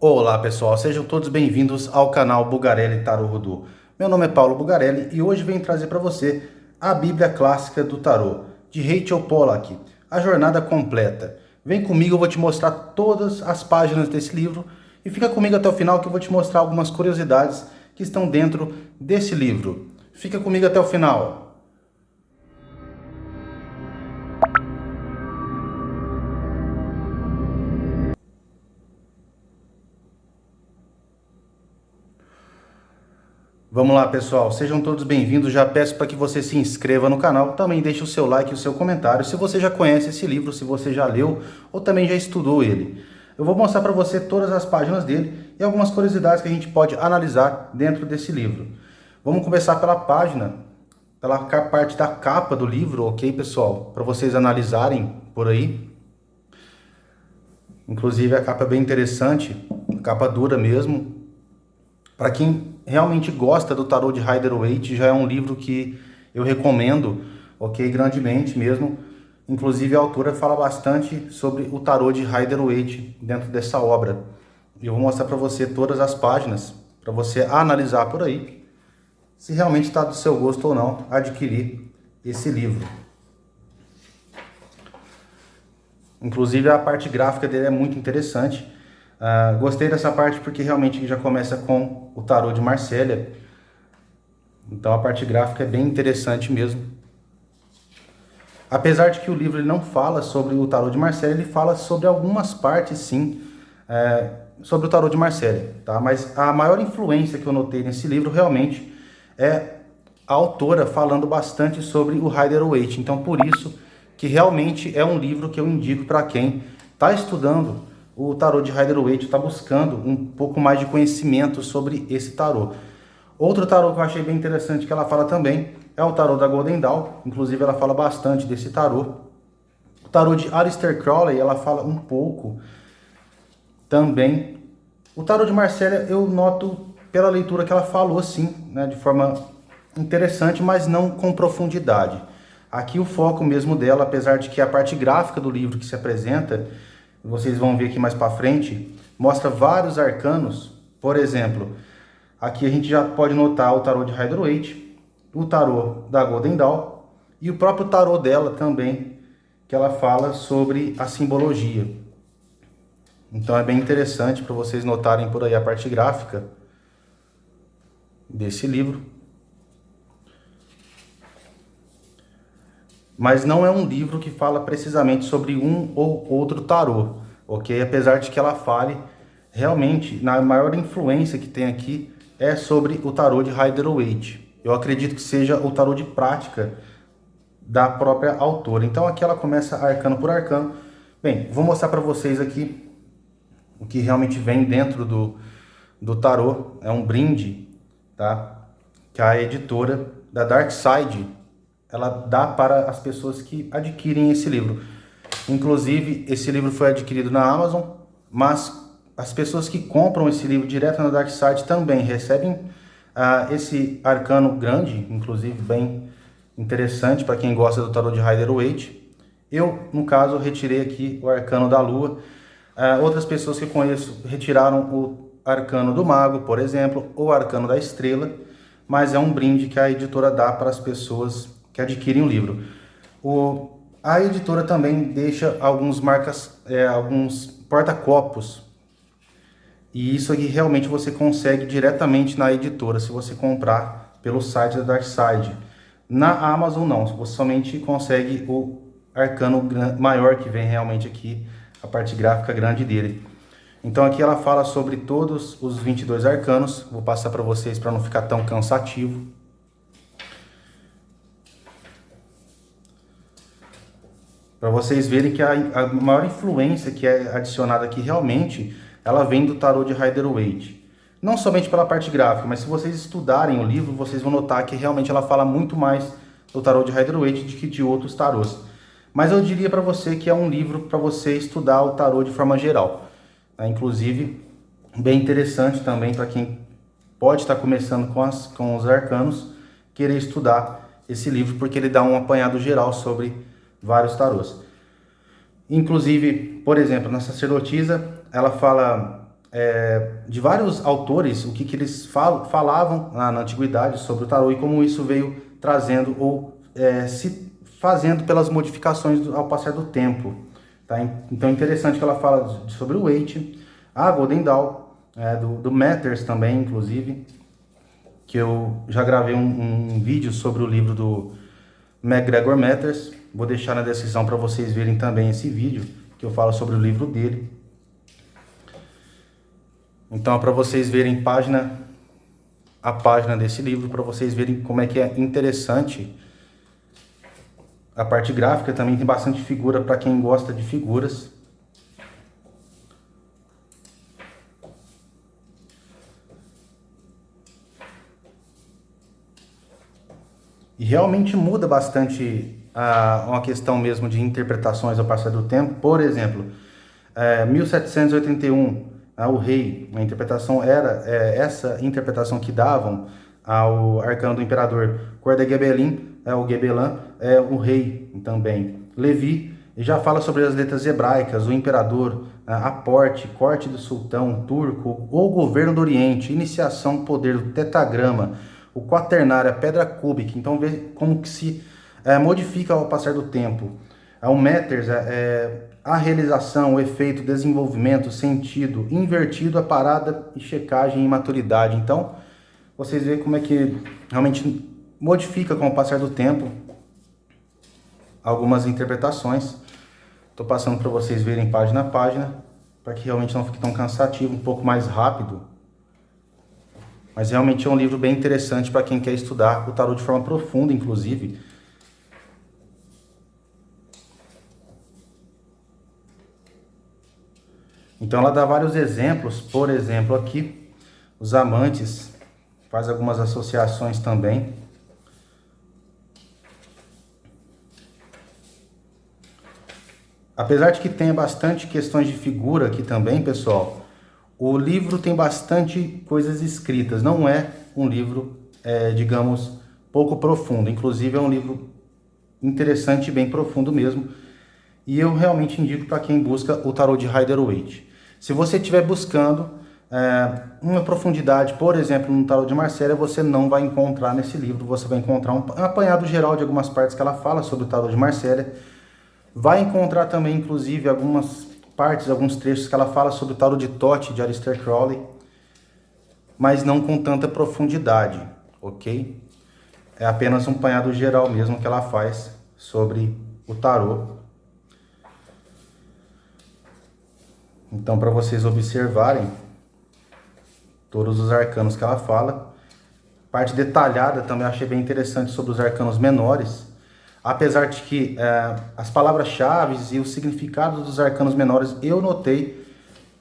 Olá pessoal, sejam todos bem-vindos ao canal Bugarelli Tarô Rodô. Meu nome é Paulo Bugarelli e hoje venho trazer para você a Bíblia Clássica do Tarô, de Rachel Pollack, a jornada completa. Vem comigo, eu vou te mostrar todas as páginas desse livro e fica comigo até o final que eu vou te mostrar algumas curiosidades que estão dentro desse livro. Fica comigo até o final. Vamos lá, pessoal. Sejam todos bem-vindos. Já peço para que você se inscreva no canal. Também deixe o seu like e o seu comentário. Se você já conhece esse livro, se você já leu ou também já estudou ele. Eu vou mostrar para você todas as páginas dele e algumas curiosidades que a gente pode analisar dentro desse livro. Vamos começar pela parte da capa do livro, ok, pessoal? Para vocês analisarem por aí. Inclusive a capa é bem interessante, capa dura mesmo. Para quem realmente gosta do tarô de Rider-Waite, já é um livro que eu recomendo, ok, grandemente mesmo. Inclusive a autora fala bastante sobre o tarô de Rider-Waite dentro dessa obra. Eu vou mostrar para você todas as páginas, para você analisar por aí, se realmente está do seu gosto ou não adquirir esse livro. Inclusive a parte gráfica dele é muito interessante. Gostei dessa parte porque realmente já começa com o tarô de Marsella. Então a parte gráfica é bem interessante mesmo. Apesar de que o livro ele não fala sobre o tarô de Marsella, ele fala sobre algumas partes sim, sobre o tarô de Marsella, tá? Mas a maior influência que eu notei nesse livro realmente é a autora falando bastante sobre o Rider-Waite. Então por isso que realmente é um livro que eu indico para quem está estudando o tarô de Rider-Waite, está buscando um pouco mais de conhecimento sobre esse tarô. Outro tarô que eu achei bem interessante que ela fala também é o tarô da Golden Dawn. Inclusive ela fala bastante desse tarô. O tarô de Aleister Crowley, ela fala um pouco também. O tarô de Marsella eu noto pela leitura que ela falou sim, né, de forma interessante, mas não com profundidade. Aqui o foco mesmo dela, apesar de que a parte gráfica do livro que se apresenta, vocês vão ver aqui mais para frente, mostra vários arcanos. Por exemplo, aqui a gente já pode notar o tarô de Rider-Waite, o tarô da Golden Dawn e o próprio tarô dela também, que ela fala sobre a simbologia. Então é bem interessante para vocês notarem por aí a parte gráfica desse livro. Mas não é um livro que fala precisamente sobre um ou outro tarô, ok? Apesar de que ela fale, realmente, na maior influência que tem aqui é sobre o tarô de Rider-Waite. Eu acredito que seja o tarô de prática da própria autora. Então aqui ela começa arcano por arcano. Bem, vou mostrar para vocês aqui o que realmente vem dentro do tarô. É um brinde, tá? Que a editora da Dark Side ela dá para as pessoas que adquirem esse livro. Inclusive, esse livro foi adquirido na Amazon, mas as pessoas que compram esse livro direto na Dark Side também recebem esse arcano grande, inclusive bem interessante para quem gosta do tarô de Rider-Waite. Eu, no caso, retirei aqui o arcano da Lua. Outras pessoas que eu conheço retiraram o arcano do Mago, por exemplo, ou o arcano da Estrela, mas é um brinde que a editora dá para as pessoas que adquirem o livro. A editora também deixa alguns porta-copos. E isso aqui realmente você consegue diretamente na editora, se você comprar pelo site da Dark Side. Na Amazon não, você somente consegue o arcano maior que vem realmente aqui, a parte gráfica grande dele. Então aqui ela fala sobre todos os 22 arcanos, vou passar para vocês para não ficar tão cansativo. Para vocês verem que a maior influência que é adicionada aqui realmente, ela vem do tarô de Rider-Waite. Não somente pela parte gráfica, mas se vocês estudarem o livro, vocês vão notar que realmente ela fala muito mais do tarô de Rider-Waite do que de outros tarôs. Mas eu diria para você que é um livro para você estudar o tarô de forma geral. Inclusive, bem interessante também para quem pode estar começando com os arcanos, querer estudar esse livro, porque ele dá um apanhado geral sobre vários tarôs. Inclusive, por exemplo, na sacerdotisa, ela fala de vários autores o que eles falavam na antiguidade sobre o tarô e como isso veio trazendo ou se fazendo pelas modificações ao passar do tempo. Tá? Então é interessante que ela fala sobre o Waite, a Golden Dawn, do Matters também, inclusive, que eu já gravei um vídeo sobre o livro do MacGregor Matters. Vou deixar na descrição para vocês verem também esse vídeo, que eu falo sobre o livro dele. Então, para vocês verem a página desse livro, para vocês verem como é que é interessante. A parte gráfica também tem bastante figura para quem gosta de figuras. E realmente muda bastante uma questão mesmo de interpretações ao passar do tempo. Por exemplo, 1781, o rei, a interpretação era essa interpretação que davam ao arcano do imperador. Cor de Gebelin, o Gebelan, o rei também. Levi já fala sobre as letras hebraicas, o imperador, aporte, corte do sultão, turco, ou governo do Oriente, iniciação, poder, do tetagrama, o quaternário, a pedra cúbica. Então vê como que se modifica ao passar do tempo. O Matters, a realização, o efeito, desenvolvimento, sentido, invertido, a parada e checagem e maturidade. Então, vocês veem como é que realmente modifica com o passar do tempo algumas interpretações. Estou passando para vocês verem página a página, para que realmente não fique tão cansativo, um pouco mais rápido. Mas realmente é um livro bem interessante para quem quer estudar o tarô de forma profunda, inclusive. Então ela dá vários exemplos, por exemplo aqui, os amantes, faz algumas associações também. Apesar de que tenha bastante questões de figura aqui também, pessoal, o livro tem bastante coisas escritas, não é um livro, digamos, pouco profundo. Inclusive é um livro interessante e bem profundo mesmo. E eu realmente indico para quem busca o tarô de Rider-Waite. Se você estiver buscando uma profundidade, por exemplo, no tarô de Marcélia, você não vai encontrar nesse livro. Você vai encontrar um apanhado geral de algumas partes que ela fala sobre o tarô de Marcélia. Vai encontrar também, inclusive, algumas partes, alguns trechos que ela fala sobre o tarô de Thoth, de Aleister Crowley, mas não com tanta profundidade, ok? É apenas um apanhado geral mesmo que ela faz sobre o tarô. Então, para vocês observarem todos os arcanos que ela fala. Parte detalhada também achei bem interessante sobre os arcanos menores. Apesar de que as palavras-chave e os significados dos arcanos menores eu notei,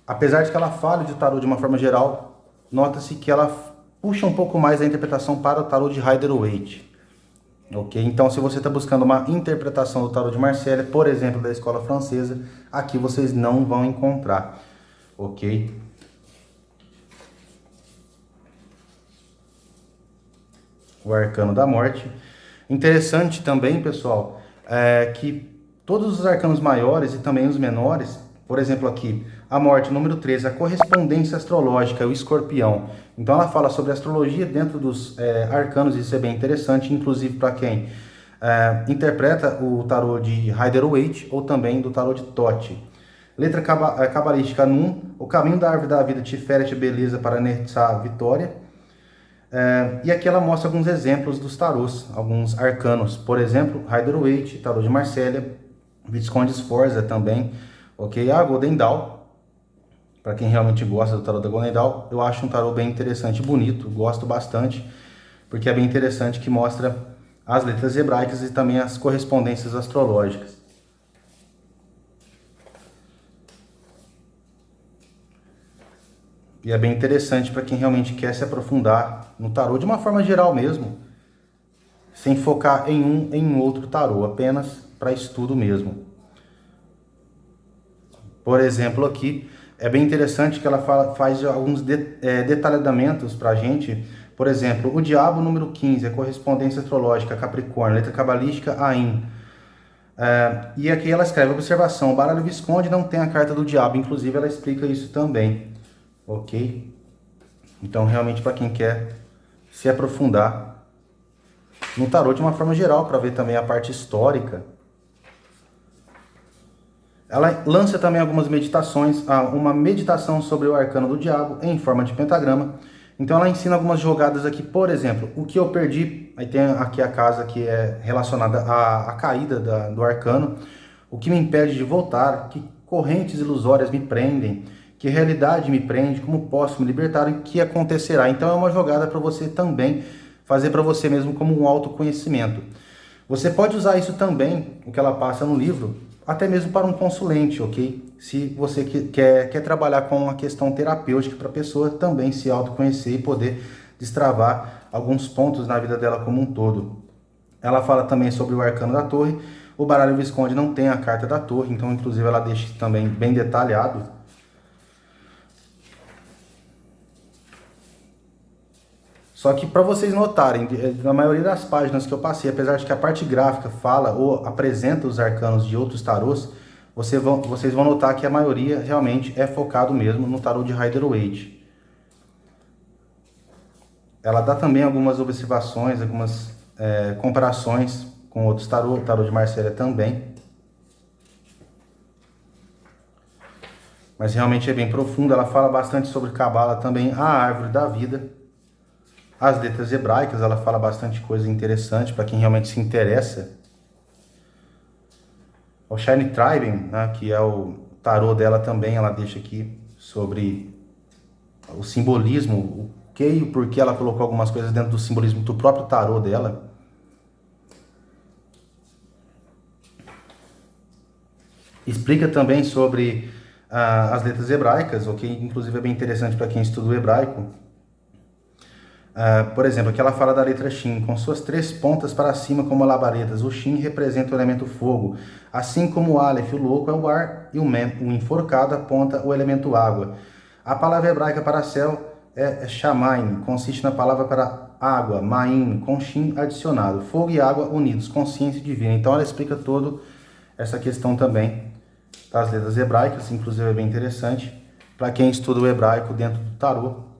apesar de que ela fale de tarô de uma forma geral, nota-se que ela puxa um pouco mais a interpretação para o tarô de Rider-Waite. Ok? Então, se você está buscando uma interpretação do tarô de Marcélia, por exemplo, da escola francesa, aqui vocês não vão encontrar. Ok? O arcano da morte. Interessante também, pessoal, que todos os arcanos maiores e também os menores, por exemplo aqui, a morte, número 13, a correspondência astrológica, o escorpião. Então ela fala sobre astrologia dentro dos arcanos, isso é bem interessante, inclusive para quem interpreta o tarô de Rider-Waite ou também do tarô de Thoth. Letra cabalística Num, o caminho da árvore da vida, Tiferet, beleza para Netzah, vitória. E aqui ela mostra alguns exemplos dos tarôs, alguns arcanos. Por exemplo, Rider-Waite, tarô de Marcélia, Visconde Sforza também, ok? A Golden Dawn, para quem realmente gosta do tarô da Golden Dawn, eu acho um tarô bem interessante e bonito, gosto bastante, porque é bem interessante que mostra as letras hebraicas e também as correspondências astrológicas. E é bem interessante para quem realmente quer se aprofundar no tarô de uma forma geral mesmo, sem focar em um outro tarô, apenas para estudo mesmo. Por exemplo, aqui é bem interessante que ela faz alguns detalhadamentos para a gente. Por exemplo, o diabo número 15, a correspondência astrológica Capricórnio, letra cabalística Ain. E aqui ela escreve, observação, o baralho Visconde não tem a carta do diabo, inclusive ela explica isso também. ok? Então, realmente, para quem quer se aprofundar no tarô de uma forma geral, para ver também a parte histórica. Ela lança também algumas meditações, uma meditação sobre o arcano do diabo em forma de pentagrama. Então ela ensina algumas jogadas aqui, por exemplo, o que eu perdi, aí tem aqui a casa que é relacionada à caída do arcano, o que me impede de voltar, que correntes ilusórias me prendem, que realidade me prende, como posso me libertar e o que acontecerá. Então é uma jogada para você também fazer para você mesmo como um autoconhecimento. Você pode usar isso também, o que ela passa no livro, até mesmo para um consulente, ok? Se você quer trabalhar com uma questão terapêutica para a pessoa também se autoconhecer e poder destravar alguns pontos na vida dela como um todo. Ela fala também sobre o arcano da torre. O baralho Visconde não tem a carta da torre, então inclusive ela deixa também bem detalhado. Só que para vocês notarem, na maioria das páginas que eu passei, apesar de que a parte gráfica fala ou apresenta os arcanos de outros tarôs, vocês vão notar que a maioria realmente é focado mesmo no tarô de Rider-Waite. Ela dá também algumas observações, algumas comparações com outros tarô, o tarô de Marcélia também. Mas realmente é bem profundo, ela fala bastante sobre Cabala também, a árvore da vida. As letras hebraicas, ela fala bastante coisa interessante para quem realmente se interessa. O Shine Tribe, né, que é o tarô dela também, ela deixa aqui sobre o simbolismo, o que e o porquê ela colocou algumas coisas dentro do simbolismo do próprio tarô dela. Explica também sobre as letras hebraicas, o que inclusive é bem interessante para quem estuda o hebraico. Por exemplo, aqui ela fala da letra Shin, com suas 3 pontas para cima como labaredas. O Shin representa o elemento fogo, assim como o Aleph, o louco, é o ar, e o Mem, o enforcado, aponta o elemento água. A palavra hebraica para céu é Shamaim, consiste na palavra para água, Maim, com Shin adicionado. Fogo e água unidos, consciência divina. Então ela explica toda essa questão também das letras hebraicas, inclusive é bem interessante para quem estuda o hebraico dentro do tarô.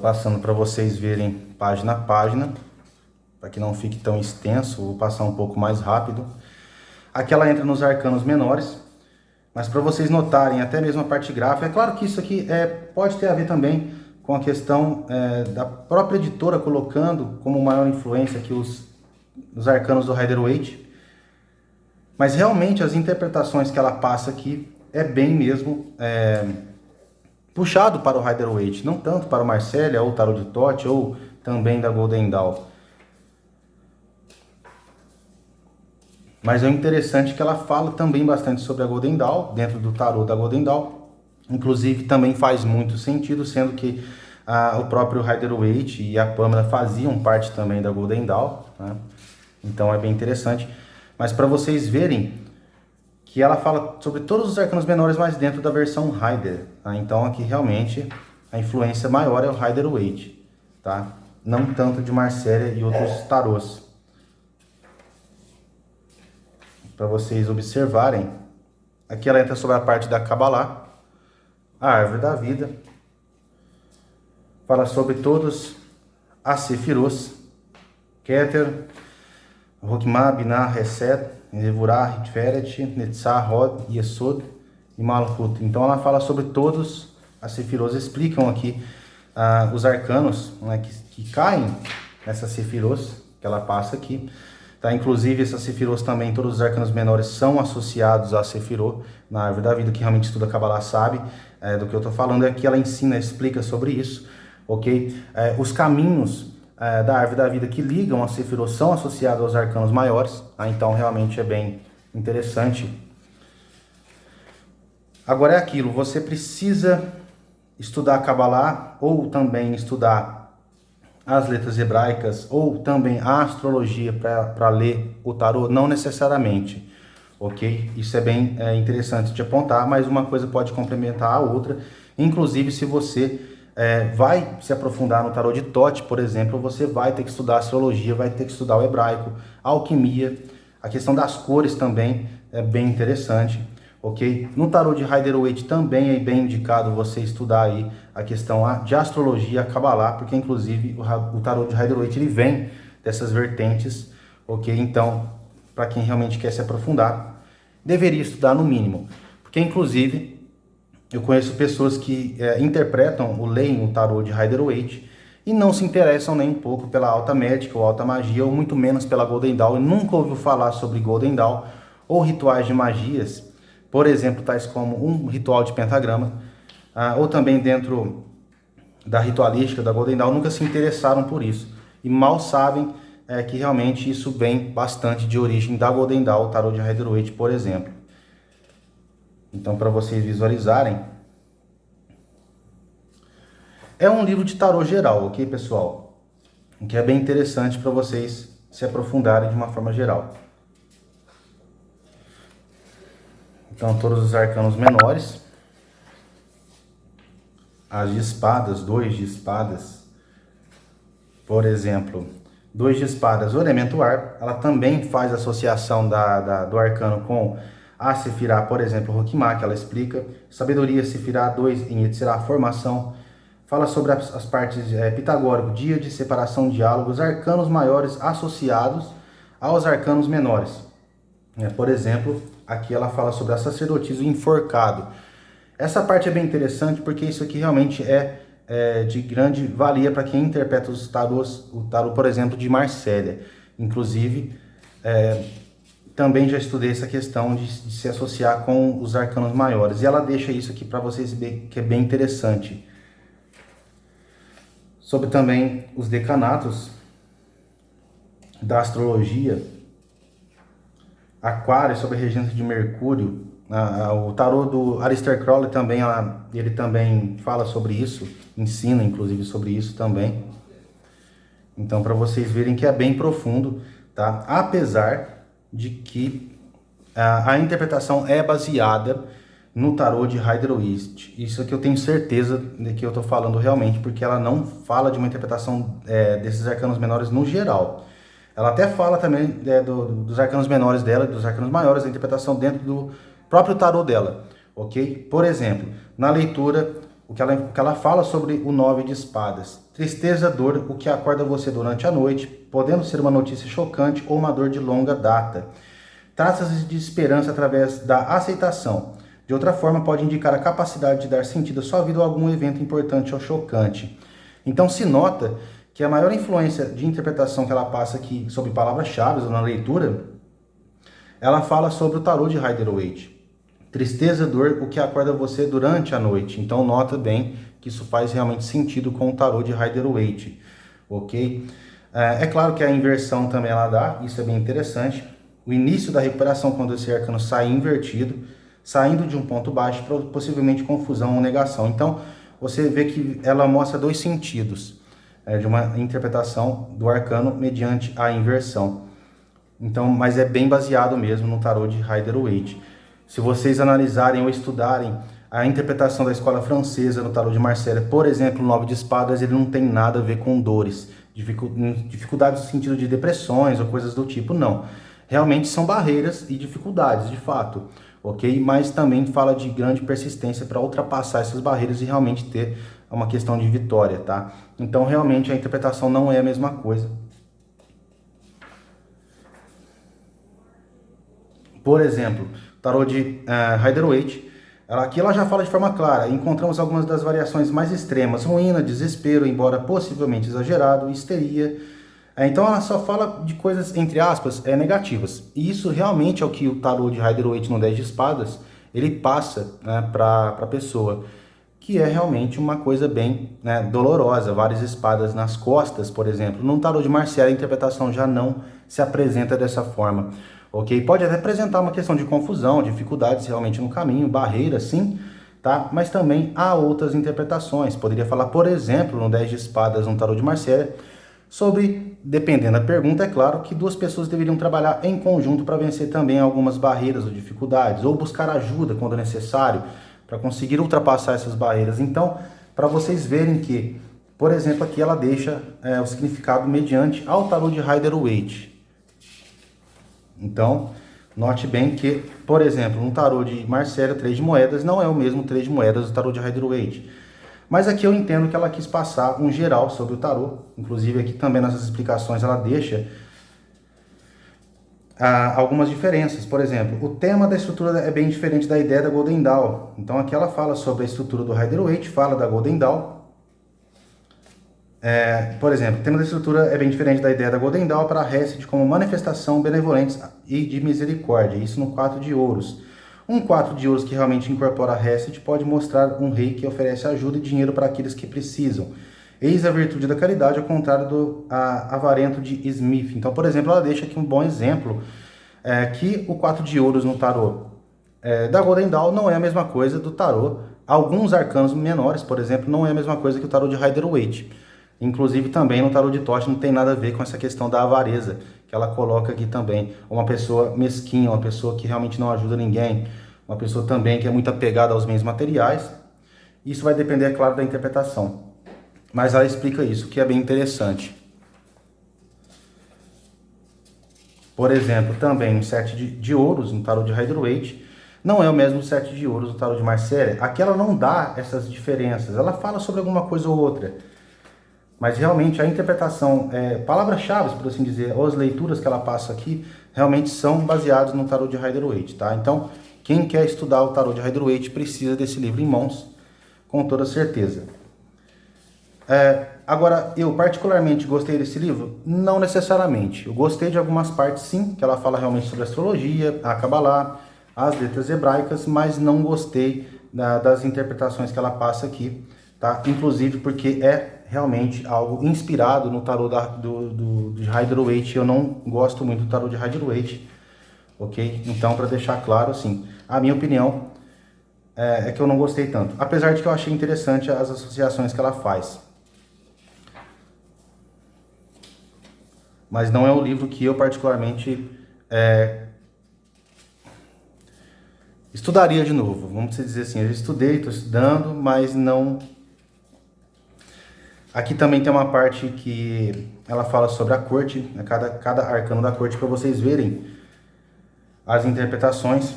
Passando para vocês verem página a página, para que não fique tão extenso, vou passar um pouco mais rápido. Aqui ela entra nos arcanos menores, mas para vocês notarem até mesmo a parte gráfica, é claro que isso aqui pode ter a ver também com a questão da própria editora colocando como maior influência aqui os arcanos do Rider-Waite, mas realmente as interpretações que ela passa aqui é bem mesmo puxado para o Rider-Waite, não tanto para o Marcélia ou o tarô de Thoth ou também da Golden Dawn. Mas é interessante que ela fala também bastante sobre a Golden Dawn, dentro do tarô da Golden Dawn. Inclusive também faz muito sentido, sendo que o próprio Rider-Waite e a Pamela faziam parte também da Golden Dawn, né? Então é bem interessante. Mas para vocês verem que ela fala sobre todos os arcanos menores, mas dentro da versão Rider, tá? Então aqui realmente a influência maior é o Rider-Waite, tá? Não tanto de Marcélia e outros tarôs. Para vocês observarem, aqui ela entra sobre a parte da Kabbalah, a árvore da vida, fala sobre todos as Sefirot, Keter, Hokmah, Binah, Reset, Nevurah, Tiferet, Netzah, Hod, Yesod e Malchut. Então ela fala sobre todos as Sefirot, explicam aqui os arcanos, né, que caem nessas Sefirot que ela passa aqui. Tá? Inclusive essas Sefirot também, todos os arcanos menores são associados a Sefirot na árvore da vida, que realmente estuda Kabbalah sabe do que eu estou falando, é que ela ensina, explica sobre isso, ok? Os caminhos da árvore da vida que ligam a Sefirot são associados aos arcanos maiores, tá? Então realmente é bem interessante. Agora é aquilo, você precisa estudar Kabbalah ou também estudar as letras hebraicas ou também a astrologia para ler o tarô? Não necessariamente, ok? Isso é bem interessante de apontar, mas uma coisa pode complementar a outra. Inclusive, se você vai se aprofundar no tarô de Thoth, por exemplo, você vai ter que estudar astrologia, vai ter que estudar o hebraico, a alquimia, A questão das cores também é bem interessante, ok? No tarô de Rider-Waite também é bem indicado você estudar aí a questão de astrologia, a Kabbalah, porque inclusive o tarô de Rider-Waite ele vem dessas vertentes, ok? Então, para quem realmente quer se aprofundar, deveria estudar no mínimo, porque inclusive eu conheço pessoas que interpretam ou leem o tarô de Rider-Waite e não se interessam nem um pouco pela alta médica ou alta magia, ou muito menos pela Golden Dawn, e nunca ouviu falar sobre Golden Dawn ou rituais de magias, por exemplo, tais como um ritual de pentagrama, ou também dentro da ritualística da Golden Dawn, nunca se interessaram por isso. E mal sabem que realmente isso vem bastante de origem da Golden Dawn, o tarô de Rider-Waite, por exemplo. Então, para vocês visualizarem, é um livro de tarô geral, ok, pessoal? Que é bem interessante para vocês se aprofundarem de uma forma geral. Então, todos os arcanos menores. As de espadas, 2 de espadas. Por exemplo, 2 de espadas, o elemento ar. Ela também faz associação do arcano com a Sefirá, por exemplo, Roquimá, que ela explica. Sabedoria, Sefirá 2 em Yetzirah, formação. Fala sobre as partes pitagórico, dia de separação, diálogos, arcanos maiores associados aos arcanos menores. Por exemplo, aqui ela fala sobre a sacerdotisa enforcado. Essa parte é bem interessante porque isso aqui realmente é de grande valia para quem interpreta os tarôs, o tarô, por exemplo, de Marsella. Inclusive, também já estudei essa questão de se associar com os arcanos maiores. E ela deixa isso aqui para vocês verem que é bem interessante. Sobre também os decanatos da astrologia, Aquário sobre a regência de Mercúrio, o tarô do Aleister Crowley também, ele também fala sobre isso, ensina inclusive sobre isso também. Então, para vocês verem que é bem profundo, tá? Apesar de que a interpretação é baseada no tarô de Rider-Waite. Isso aqui eu tenho certeza de que eu estou falando realmente, porque ela não fala de uma interpretação desses arcanos menores no geral. Ela até fala também dos arcanos menores dela, dos arcanos maiores, da interpretação dentro do próprio tarô dela, ok? Por exemplo, na leitura, o que ela fala sobre o 9 de espadas. Tristeza, dor, o que acorda você durante a noite, podendo ser uma notícia chocante ou uma dor de longa data. Trata-se de esperança através da aceitação. De outra forma, pode indicar a capacidade de dar sentido à sua vida ou algum evento importante ou chocante. Então, se nota que a maior influência de interpretação que ela passa aqui sobre palavras-chave ou na leitura, ela fala sobre o tarô de Rider-Waite. Tristeza, dor, o que acorda você durante a noite. Então, nota bem que isso faz realmente sentido com o tarô de Rider-Waite, ok? É claro que a inversão também ela dá, isso é bem interessante. O início da recuperação, quando esse arcano sai invertido, saindo de um ponto baixo, possivelmente confusão ou negação. Então, você vê que ela mostra 2 sentidos de uma interpretação do arcano mediante a inversão. Então, mas é bem baseado mesmo no tarô de Rider-Waite. Se vocês analisarem ou estudarem a interpretação da escola francesa no tarô de Marsella, por exemplo, o 9 de espadas, ele não tem nada a ver com dores, dificuldades no sentido de depressões ou coisas do tipo, não. Realmente são barreiras e dificuldades, de fato, ok? Mas também fala de grande persistência para ultrapassar essas barreiras e realmente ter uma questão de vitória, tá? Então, realmente, a interpretação não é a mesma coisa. Por exemplo, tarô de Rider-Waite, aqui ela já fala de forma clara. Encontramos algumas das variações mais extremas: ruína, desespero, embora possivelmente exagerado, histeria. Então ela só fala de coisas, entre aspas, negativas. E isso realmente é o que o tarô de Rider-Waite no 10 de espadas, ele passa, né, para a pessoa. Que é realmente uma coisa bem dolorosa. Várias espadas nas costas, por exemplo. No tarô de Marsella, a interpretação já não se apresenta dessa forma. Ok? Pode até apresentar uma questão de confusão, dificuldades realmente no caminho, barreiras, sim, tá? Mas também há outras interpretações. Poderia falar, por exemplo, no 10 de espadas, no tarô de Marsella, sobre, dependendo da pergunta, é claro, que 2 pessoas deveriam trabalhar em conjunto para vencer também algumas barreiras ou dificuldades, ou buscar ajuda quando necessário, para conseguir ultrapassar essas barreiras. Então, para vocês verem que, por exemplo, aqui ela deixa o significado mediante ao tarô de Rider-Waite. Então, note bem que, por exemplo, um tarô de Marcélia, 3 de moedas, não é o mesmo 3 de moedas do tarô de Rider-Waite. Mas aqui eu entendo que ela quis passar um geral sobre o tarô. Inclusive aqui também nessas explicações ela deixa algumas diferenças. Por exemplo, o tema da estrutura é bem diferente da ideia da Golden Dawn. Então aqui ela fala sobre a estrutura do Rider-Waite, fala da Golden Dawn. Por exemplo, o tema da estrutura é bem diferente da ideia da Golden Dawn para a Hesed como manifestação benevolente e de misericórdia. Isso no 4 de ouros. Um 4 de ouros que realmente incorpora a Hesed pode mostrar um rei que oferece ajuda e dinheiro para aqueles que precisam. Eis a virtude da caridade, ao contrário do avarento de Smith. Então, por exemplo, ela deixa aqui um bom exemplo, que o 4 de ouros no tarô da Golden Dawn não é a mesma coisa do tarô. Alguns arcanos menores, por exemplo, não é a mesma coisa que o tarô de Rider-Waite. Inclusive também no tarô de Thoth não tem nada a ver com essa questão da avareza, que ela coloca aqui também. Uma pessoa mesquinha, uma pessoa que realmente não ajuda ninguém, uma pessoa também que é muito apegada aos bens materiais. Isso vai depender, é claro, da interpretação. Mas ela explica isso, que é bem interessante. Por exemplo, também um 7 de ouros no tarô de Rider-Waite não é o mesmo 7 de ouros no tarô de Marcélia. Aqui ela não dá essas diferenças, ela fala sobre alguma coisa ou outra. Mas realmente a interpretação, palavras-chave, por assim dizer, ou as leituras que ela passa aqui, realmente são baseadas no tarô de Rider-Waite, tá? Então, quem quer estudar o tarô de Rider-Waite precisa desse livro em mãos, com toda certeza. Agora, eu particularmente gostei desse livro? Não necessariamente. Eu gostei de algumas partes, sim, que ela fala realmente sobre astrologia, a Kabbalah, as letras hebraicas, mas não gostei das interpretações que ela passa aqui, tá? Inclusive porque é realmente algo inspirado no tarô de Rider-Waite. Eu não gosto muito do tarô de Rider-Waite, ok? Então, para deixar claro, assim, a minha opinião é que eu não gostei tanto. Apesar de que eu achei interessante as associações que ela faz. Mas não é o livro que eu particularmente estudaria de novo. Vamos dizer assim, eu estudei, estou estudando, mas não... Aqui também tem uma parte que ela fala sobre a corte, né, cada arcano da corte, para vocês verem as interpretações.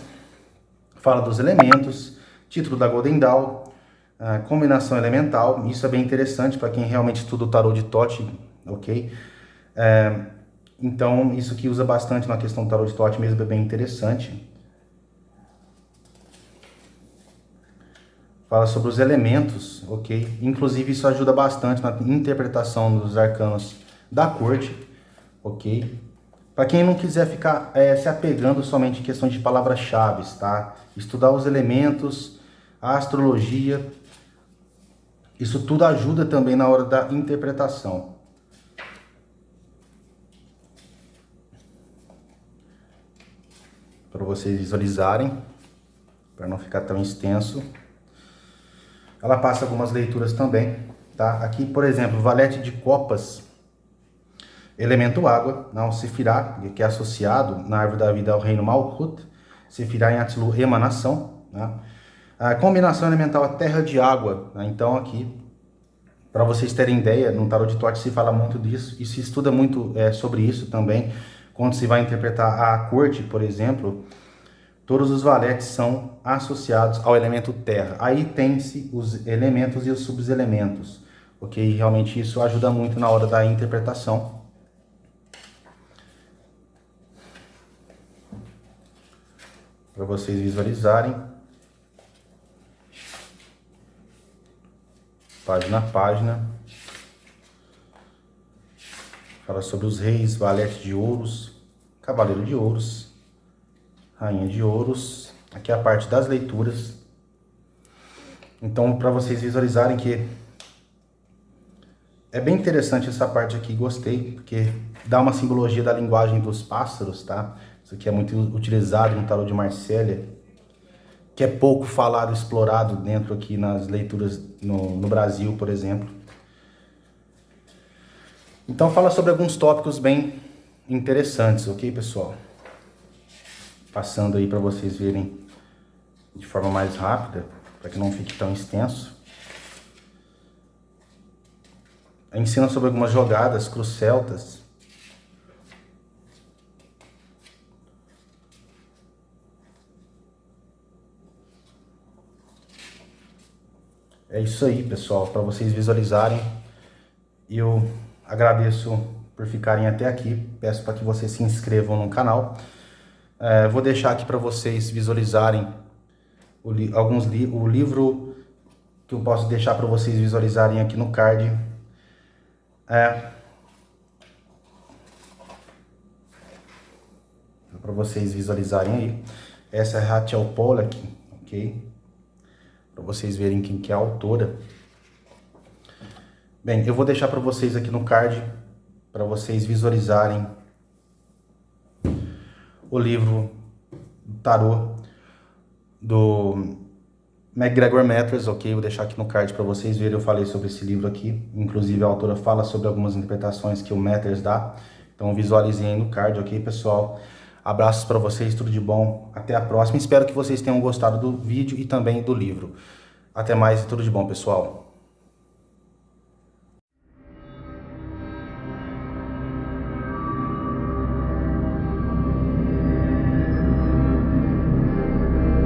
Fala dos elementos, título da Golden Dawn, combinação elemental. Isso é bem interessante para quem realmente estuda o tarô de Thoth, ok? Então, isso que usa bastante na questão do tarô de Thoth mesmo é bem interessante. Fala sobre os elementos, ok? Inclusive, isso ajuda bastante na interpretação dos arcanos da corte, ok? Para quem não quiser ficar se apegando somente em questões de palavras-chave, tá? Estudar os elementos, a astrologia, isso tudo ajuda também na hora da interpretação. Para vocês visualizarem, para não ficar tão extenso. Ela passa algumas leituras também, tá? Aqui, por exemplo, Valete de Copas, elemento água, não, Sefirá, que é associado na árvore da vida ao reino Malkut, Sefirá em Atzilu, emanação, né? A combinação elemental é terra de água, né? Então aqui, para vocês terem ideia, no tarot de Thoth se fala muito disso, e se estuda muito sobre isso também, quando se vai interpretar a corte, por exemplo. Todos os valetes são associados ao elemento terra. Aí tem-se os elementos e os subelementos, ok? Realmente isso ajuda muito na hora da interpretação. Para vocês visualizarem. Página a página. Fala sobre os reis, valete de ouros, cavaleiro de ouros, rainha de ouros. Aqui é a parte das leituras. Então, para vocês visualizarem que é bem interessante essa parte aqui, gostei, porque dá uma simbologia da linguagem dos pássaros, tá? Isso aqui é muito utilizado no tarô de Marcélia, que é pouco falado, explorado dentro aqui nas leituras no Brasil, por exemplo. Então, fala sobre alguns tópicos bem interessantes, ok, pessoal? Passando aí para vocês verem de forma mais rápida, para que não fique tão extenso. Ensina sobre algumas jogadas, cruz celtas. É isso aí, pessoal, para vocês visualizarem. Eu agradeço por ficarem até aqui. Peço para que vocês se inscrevam no canal. Vou deixar aqui para vocês visualizarem o livro que eu posso deixar para vocês visualizarem aqui no card. Para vocês visualizarem aí. Essa é Rachel Pollack, ok? Para vocês verem quem que é a autora. Bem, eu vou deixar para vocês aqui no card, para vocês visualizarem o livro Tarô do MacGregor Matters, ok? Vou deixar aqui no card para vocês verem. Eu falei sobre esse livro aqui. Inclusive, a autora fala sobre algumas interpretações que o Matters dá. Então, visualizem aí no card, ok, pessoal? Abraços para vocês, tudo de bom. Até a próxima. Espero que vocês tenham gostado do vídeo e também do livro. Até mais e tudo de bom, pessoal.